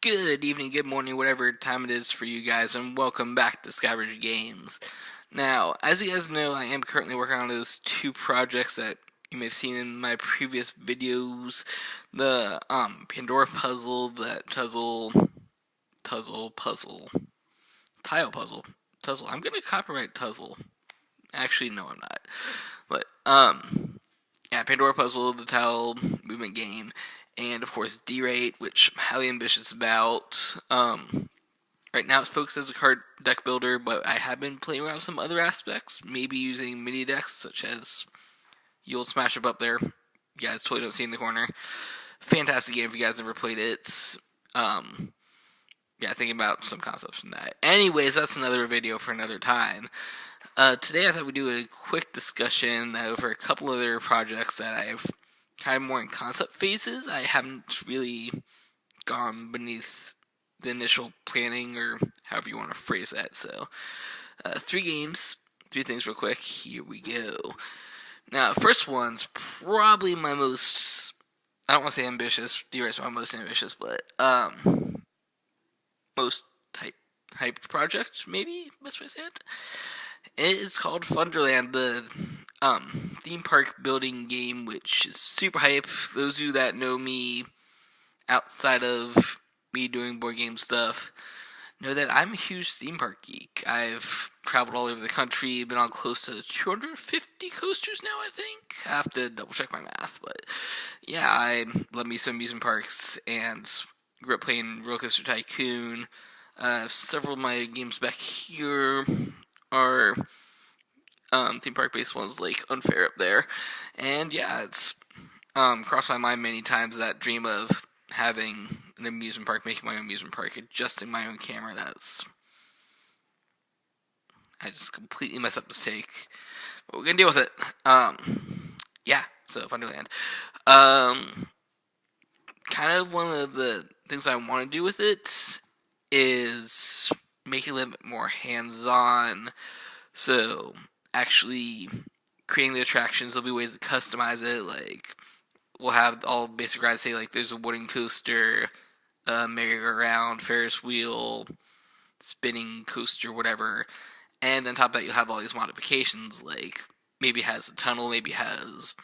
Good evening, good morning, whatever time it is for you guys, and welcome back to Scavenger Games. Now, as you guys know, I am currently working on those two projects that you may have seen in my previous videos. The Pandora puzzle, that tile puzzle. Tuzzle. I'm gonna copyright Tuzzle. Actually, no, I'm not. But yeah, Pandora puzzle, the tile movement game, and of course D-Rate, which I'm highly ambitious about. Right now it's focused as a card deck builder, but I have been playing around with some other aspects, maybe using mini decks such as the old Smash Up there. You guys totally don't see in the corner. Fantastic game if you guys never played it. Yeah, thinking about some concepts from that. Anyways, that's another video for another time. Today I thought we'd do a quick discussion over a couple other projects that I've kind of more in concept phases. I haven't really gone beneath the initial planning, or however you want to phrase that. So, three things real quick. Here we go. Now, first one's probably my most, I don't want to say ambitious, D-Rate's my most ambitious, but, most hyped project, maybe, best way to say it. It is called Funderland, the theme park building game, which is super hype. Those of you that know me outside of me doing board game stuff know that I'm a huge theme park geek. I've traveled all over the country, been on close to 250 coasters now, I think. I have to double check my math, but yeah, I love me some amusement parks and grew up playing Roller Coaster Tycoon. Several of my games back here are theme park based ones, like Unfair up there, and yeah, it's crossed my mind many times, that dream of having an amusement park, making my own amusement park, adjusting my own camera. I just completely messed up this take, but we're gonna deal with it. Yeah, so Funderland. Kind of one of the things I want to do with it is make it a little bit more hands-on. So, actually creating the attractions, there'll be ways to customize it, like we'll have all basic rides, say like there's a wooden coaster, merry-go-round, Ferris wheel, spinning coaster, whatever, and on top of that you'll have all these modifications, like maybe it has a tunnel, maybe it has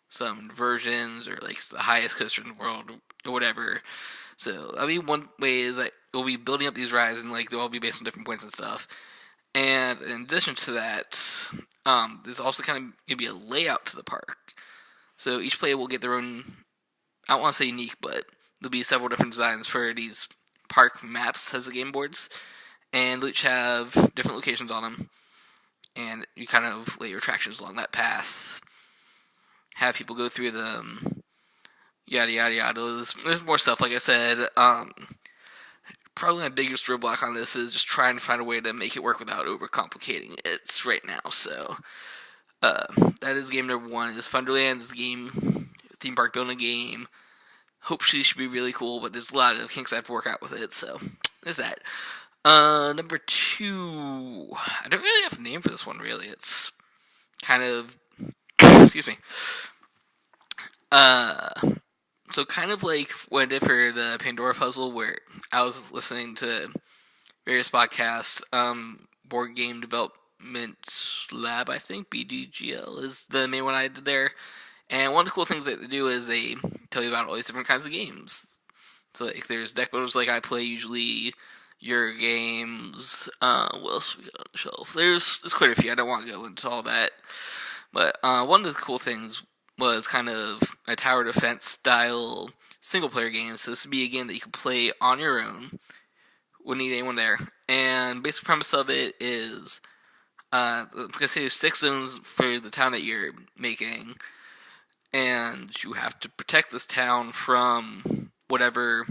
some inversions, or like it's the highest coaster in the world, or whatever. So, I mean, one way is that we'll be building up these rides, and like they'll all be based on different points and stuff. And in addition to that, there's also kind of going to be a layout to the park. So each player will get their own, I don't want to say unique, but there'll be several different designs for these park maps as the game boards. And they'll each have different locations on them. And you kind of lay your attractions along that path. Have people go through them. Yada, yada, yada. There's more stuff, like I said. Probably my biggest roadblock on this is just trying to find a way to make it work without overcomplicating it right now. So, that is game number one. Is Funderland. Is the game, theme park building game. Hopefully, it should be really cool, but there's a lot of kinks I have to work out with it. So, there's that. Number two. I don't really have a name for this one, really. It's kind of. Excuse me. So kind of like what I did for the Pandora puzzle, where I was listening to various podcasts. Board Game Development Lab, I think, BDGL is the main one I did there. And one of the cool things that they do is they tell you about all these different kinds of games. So like there's deck builders like I play usually, your games, what else we got on the shelf? There's quite a few, I don't want to go into all that. But one of the cool things was kind of a tower defense style single player game. So this would be a game that you can play on your own. Wouldn't need anyone there. And basic premise of it is, I'm going to say there's 6 zones for the town that you're making. And you have to protect this town from whatever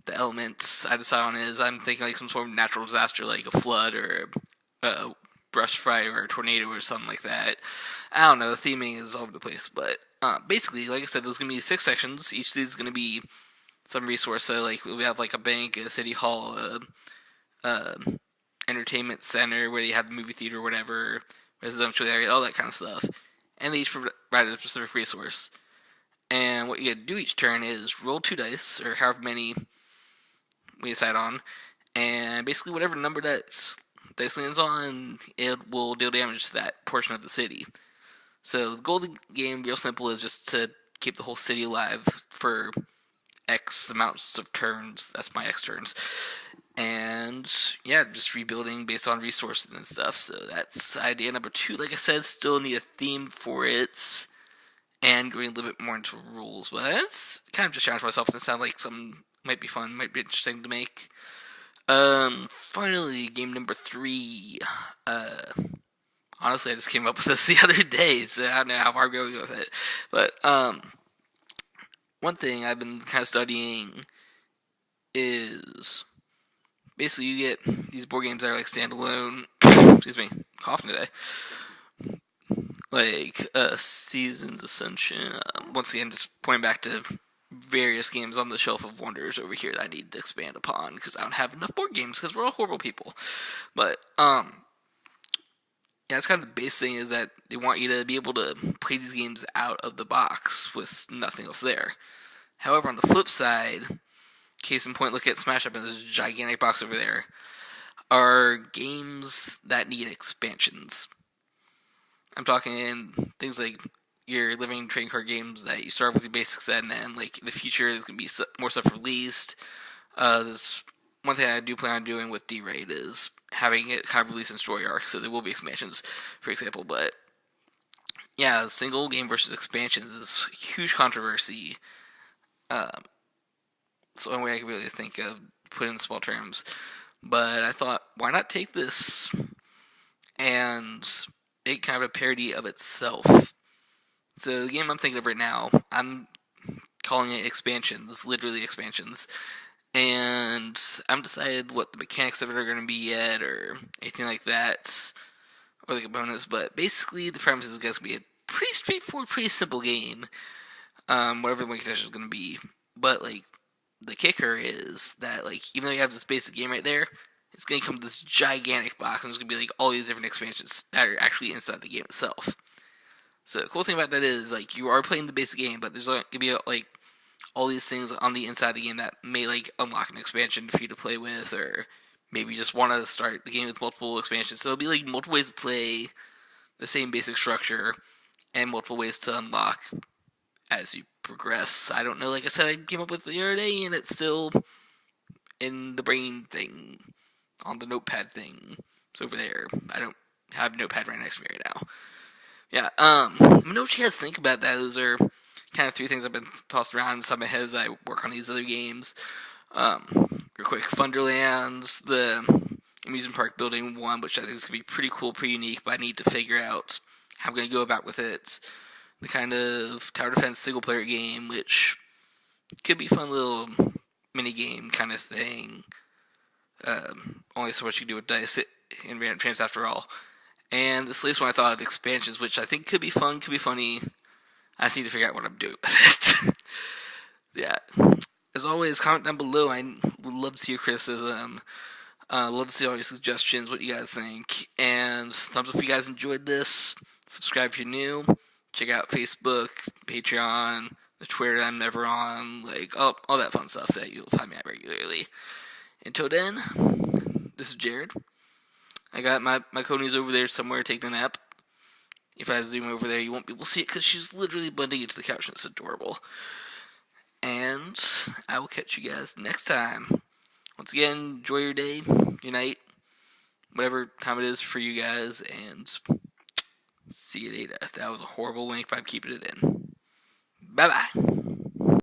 the elements I decide on is. I'm thinking like some sort of natural disaster, like a flood or a brush fire or a tornado or something like that. I don't know, the theming is all over the place, but basically, like I said, there's going to be 6 sections. Each of these is going to be some resource. So, like, we have like a bank, a city hall, a entertainment center where you have the movie theater or whatever, residential area, all that kind of stuff. And they each provide a specific resource. And what you get to do each turn is roll 2 dice, or however many we decide on, and basically whatever number that dice lands on, it will deal damage to that portion of the city. So the goal of the game, real simple, is just to keep the whole city alive for X amounts of turns. That's my X turns. And yeah, just rebuilding based on resources and stuff. So that's idea number 2. Like I said, still need a theme for it, and going a little bit more into rules. But that's kind of just challenge myself, and it sounds like something might be fun, might be interesting to make. Finally, game number 3. Honestly, I just came up with this the other day, so I don't know how far I'm going with it. But one thing I've been kind of studying is basically you get these board games that are like standalone. Excuse me, coughing today. Like Seasons Ascension. Once again, just pointing back to various games on the shelf of wonders over here that I need to expand upon because I don't have enough board games because we're all horrible people. But yeah, that's kind of the base thing, is that they want you to be able to play these games out of the box with nothing else there. However, on the flip side, case in point, look at Smash Up in this gigantic box over there, are games that need expansions. I'm talking things like your living trading card games that you start with your basic set, and then like in the future there's going to be more stuff released. There's one thing I do plan on doing with D-Raid is having it kind of released in story arcs, so there will be expansions, for example. But yeah, single game versus expansions is a huge controversy. It's the only way I can really think of, put in small terms. But I thought, why not take this and make kind of a parody of itself? So the game I'm thinking of right now, I'm calling it Expansions, literally Expansions. And I haven't decided what the mechanics of it are going to be yet, or anything like that, or the components. But basically, the premise is going to be a pretty straightforward, pretty simple game. Whatever the win condition is going to be. But like, the kicker is that like, even though you have this basic game right there, it's going to come to this gigantic box, and there's going to be like all these different expansions that are actually inside the game itself. So the cool thing about that is like, you are playing the basic game, but there's going to be like all these things on the inside of the game that may like unlock an expansion for you to play with, or maybe you just want to start the game with multiple expansions. So there'll be like multiple ways to play the same basic structure, and multiple ways to unlock as you progress. I don't know, like I said, I came up with the other day, and it's still in the brain thing, on the notepad thing. It's over there. I don't have a notepad right next to me right now. Yeah, let me know what you guys think about that. Those are kind of 3 things I've been tossed around inside my head as I work on these other games. Real quick, Funderlands, the amusement park building one, which I think is going to be pretty cool, pretty unique, but I need to figure out how I'm going to go about with it. The kind of tower defense single player game, which could be a fun little mini game kind of thing. Only so much you can do with dice in random chance after all. And this latest one I thought of, expansions, which I think could be fun, could be funny. I just need to figure out what I'm doing with it. Yeah. As always, comment down below. I would love to see your criticism. Love to see all your suggestions, what you guys think. And thumbs up if you guys enjoyed this. Subscribe if you're new. Check out Facebook, Patreon, the Twitter that I'm never on, like all that fun stuff that you'll find me at regularly. Until then, this is Jared. I got my Coney's over there somewhere taking a nap. If I zoom over there, you won't be able to see it because she's literally blending into the couch, and it's adorable. And I will catch you guys next time. Once again, enjoy your day, your night, whatever time it is for you guys, and see you later. That was a horrible link, but I'm keeping it in. Bye-bye.